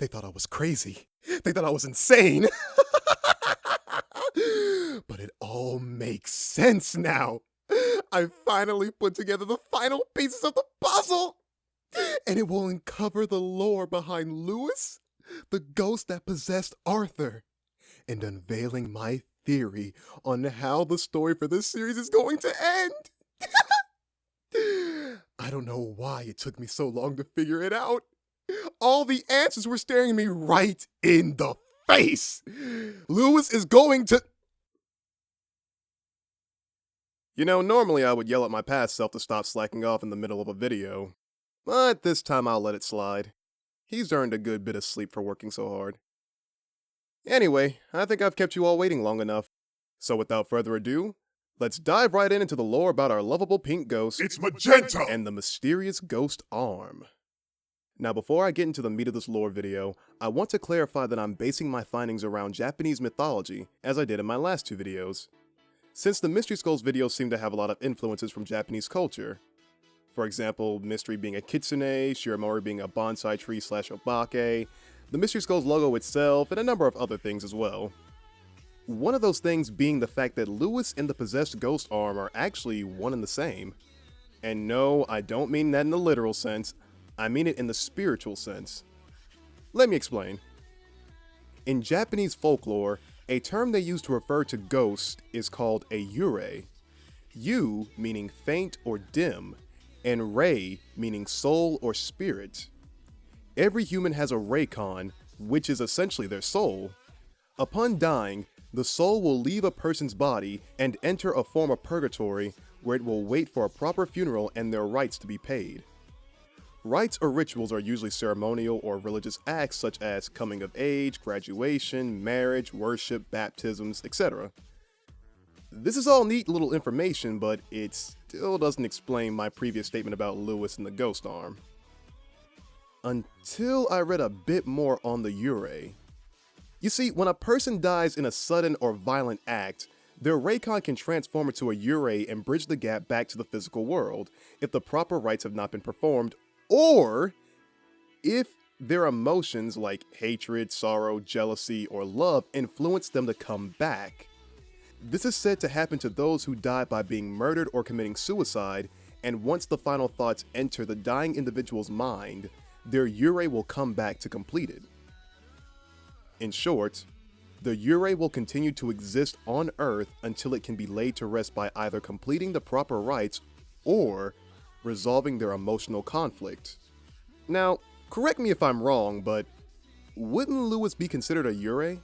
They thought I was crazy. They thought I was insane. But it all makes sense now. I finally put together the final pieces of the puzzle. And it will uncover the lore behind Lewis, the ghost that possessed Arthur, and unveiling my theory on how the story for this series is going to end. I don't know why it took me so long to figure it out. All the answers were staring me right in the face. Lewis is going to... You know, normally I would yell at my past self to stop slacking off in the middle of a video, but this time I'll let it slide. He's earned a good bit of sleep for working so hard. Anyway, I think I've kept you all waiting long enough. So without further ado, let's dive right into the lore about our lovable pink ghost. It's magenta! And the mysterious ghost arm. Now before I get into the meat of this lore video, I want to clarify that I'm basing my findings around Japanese mythology, as I did in my last two videos. Since the Mystery Skulls videos seem to have a lot of influences from Japanese culture. For example, Mystery being a kitsune, Shiramori being a bonsai tree / obake, the Mystery Skulls logo itself, and a number of other things as well. One of those things being the fact that Lewis and the possessed ghost arm are actually one and the same. And no, I don't mean that in the literal sense, I mean it in the spiritual sense. Let me explain. In Japanese folklore, a term they use to refer to ghosts is called a yurei. Yu meaning faint or dim, and rei meaning soul or spirit. Every human has a reikon, which is essentially their soul. Upon dying, the soul will leave a person's body and enter a form of purgatory where it will wait for a proper funeral and their rites to be paid. Rites or rituals are usually ceremonial or religious acts such as coming of age, graduation, marriage, worship, baptisms, etc. This is all neat little information, but it still doesn't explain my previous statement about Lewis and the ghost arm. Until I read a bit more on the yurei. You see, when a person dies in a sudden or violent act, their reikon can transform into a yurei and bridge the gap back to the physical world if the proper rites have not been performed, or if their emotions like hatred, sorrow, jealousy, or love influence them to come back. This is said to happen to those who die by being murdered or committing suicide, and once the final thoughts enter the dying individual's mind, their yurei will come back to complete it. In short, the yurei will continue to exist on Earth until it can be laid to rest by either completing the proper rites or resolving their emotional conflict. Now, correct me if I'm wrong, but wouldn't Lewis be considered a yurei?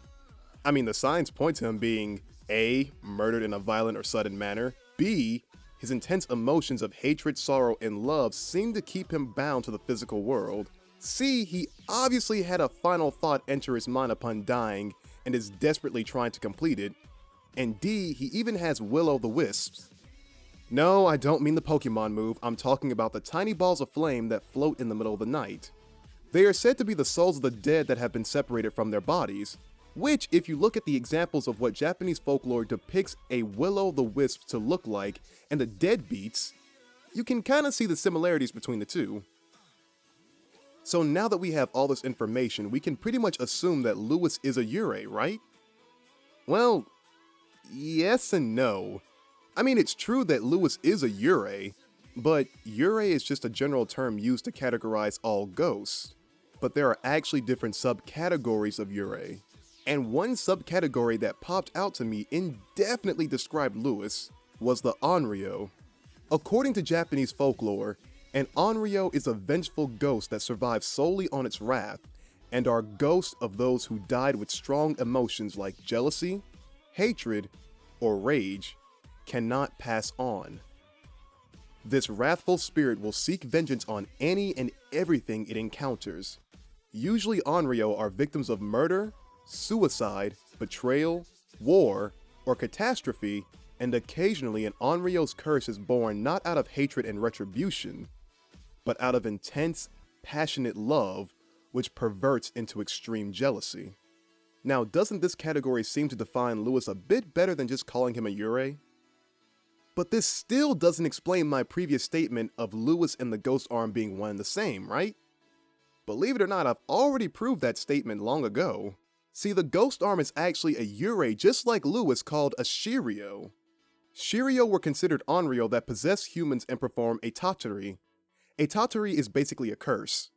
I mean, the signs point to him being A, murdered in a violent or sudden manner, B, his intense emotions of hatred, sorrow, and love seem to keep him bound to the physical world, C, he obviously had a final thought enter his mind upon dying and is desperately trying to complete it, and D, he even has will-o'-the-wisps. No, I don't mean the Pokemon move, I'm talking about the tiny balls of flame that float in the middle of the night. They are said to be the souls of the dead that have been separated from their bodies, which, if you look at the examples of what Japanese folklore depicts a will-o'-the-wisp to look like and the deadbeats, you can kinda see the similarities between the two. So now that we have all this information, we can pretty much assume that Lewis is a yurei, right? Well, yes and no. I mean, it's true that Lewis is a yurei, but yurei is just a general term used to categorize all ghosts. But there are actually different subcategories of yurei. And one subcategory that popped out to me indefinitely described Lewis was the onryo. According to Japanese folklore, an onryo is a vengeful ghost that survives solely on its wrath, and are ghosts of those who died with strong emotions like jealousy, hatred, or rage, cannot pass on. This wrathful spirit will seek vengeance on any and everything it encounters. Usually onryo are victims of murder, suicide, betrayal, war, or catastrophe, and occasionally an onryo's curse is born not out of hatred and retribution, but out of intense, passionate love, which perverts into extreme jealousy. Now, doesn't this category seem to define Lewis a bit better than just calling him a yurei? But this still doesn't explain my previous statement of Lewis and the ghost arm being one and the same, right? Believe it or not, I've already proved that statement long ago. See, the ghost arm is actually a Yurei just like Lewis called a Shiryo. Shiryo were considered onryo that possess humans and perform a tatori. A tatori is basically a curse.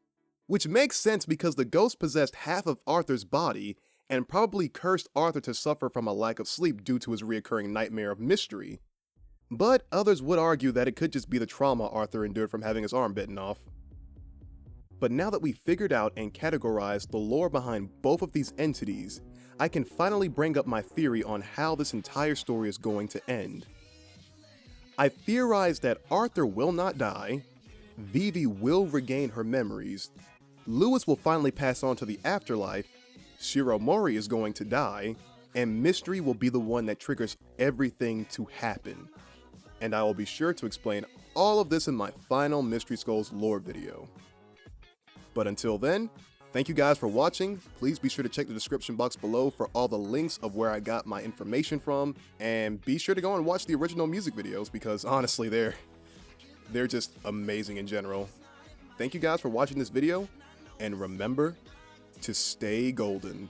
Which makes sense because the ghost possessed half of Arthur's body and probably cursed Arthur to suffer from a lack of sleep due to his reoccurring nightmare of mystery. But others would argue that it could just be the trauma Arthur endured from having his arm bitten off. But now that we've figured out and categorized the lore behind both of these entities, I can finally bring up my theory on how this entire story is going to end. I theorize that Arthur will not die, Vivi will regain her memories, Lewis will finally pass on to the afterlife, Shiromori is going to die, and mystery will be the one that triggers everything to happen. And I will be sure to explain all of this in my final Mystery Skulls lore video. But until then, thank you guys for watching. Please be sure to check the description box below for all the links of where I got my information from, and be sure to go and watch the original music videos because honestly they're just amazing in general. Thank you guys for watching this video, and remember to stay golden.